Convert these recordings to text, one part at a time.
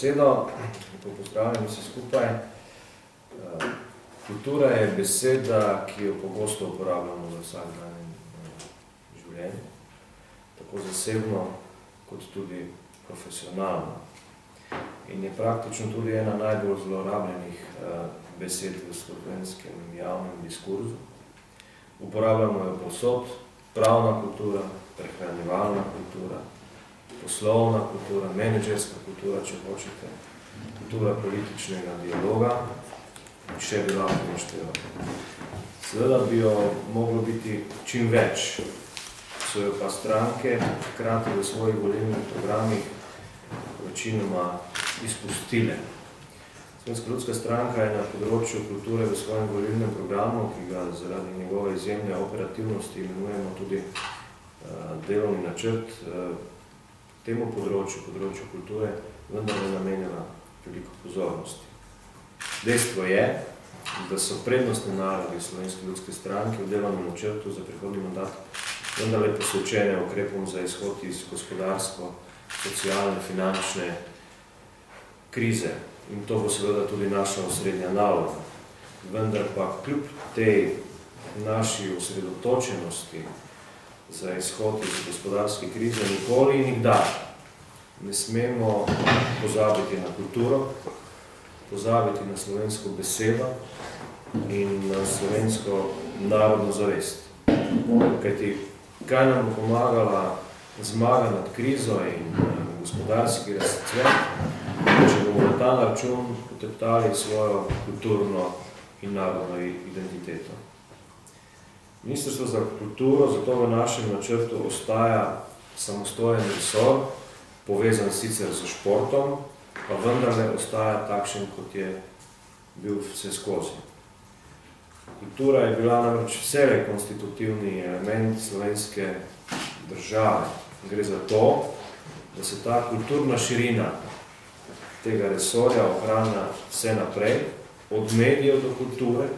besedo. Pozdravljam vsi skupaj. Kultura je beseda, ki jo pogosto uporabljamo za vsakdanje življenje, tako zasebno kot tudi profesionalno. In je praktično tudi ena najbolj zlorabljenih besed v slovenskem javnem diskurzu. Uporabljamo jo povsod: pravna kultura, prehranjevalna kultura, poslovna kultura, menedžerska kultura, če hočete, kultura političnega dialoga, še bi lahko našteval. Seveda bi jo moglo biti čim več, so jo pa stranke hkrati v svojih volilnih programih večinoma izpustile. Slovenska ljudska stranka je na področju kulture v svojem volilnem programu, ki ga zaradi njegove izjemne operativnosti imenujemo tudi delovni načrt, temu področju kulture, vendar ne namenjala veliko pozornosti. Dejstvo je, da so prednostne naloge Slovenske ljudske stranke v delovnem načrtu za prihodnji mandat vendarle posvečene ukrepom za izhod iz gospodarsko, socialne, finančne krize. In to bo seveda tudi naša osrednja naloga. Vendar pa kljub tej naši osredotočenosti za izhod iz gospodarske krize nikoli in nikdar ne smemo pozabiti na kulturo, pozabiti na slovensko besedo in na slovensko narodno zavest. Kajti, kaj nam bo pomagala zmaga nad krizo in gospodarski razcvet, če bomo na ta račun poteptali svojo kulturno in narodno identiteto. Ministrstvo za kulturo zato v našem načrtu ostaja samostojen resor, povezan sicer z športom, pa vendarle ostaja takšen, kot je bil vseskozi. Kultura je bila namreč vselej konstitutivni element slovenske države. Gre za to, da se ta kulturna širina tega resorja ohranja vse naprej, od medijev do kulture,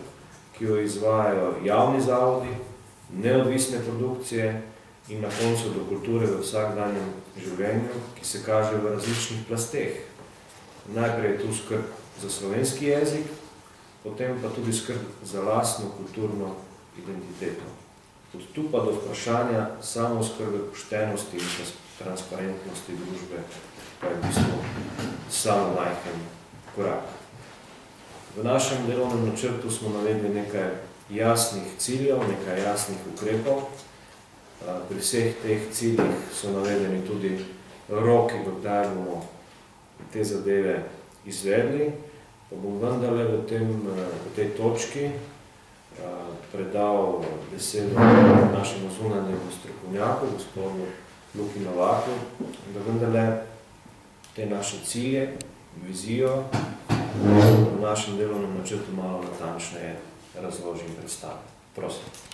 ki jo izvajajo javni zavodi, neodvisne produkcije in na koncu do kulture v vsakdanjem življenju, ki se kaže v različnih plasteh. Najprej je tu skrb za slovenski jezik, potem pa tudi skrb za lastno kulturno identiteto. Od tu pa do vprašanja samooskrbe, poštenosti in transparentnosti družbe, pa je v bistvu samo majhen korak. V našem delovnem načrtu smo navedli nekaj jasnih ciljev, nekaj jasnih ukrepov. Pri vseh teh ciljih so navedeni tudi roki, dokdaj bomo te zadeve izvedli, pa bom vendarle v tej točki predal besedo našemu zunanjemu strokovnjaku, gospodu Luki Novaku, da vendarle te naše cilje, vizijo v našem delovnem načrtu malo natančneje razloži in predstavi. Prosim.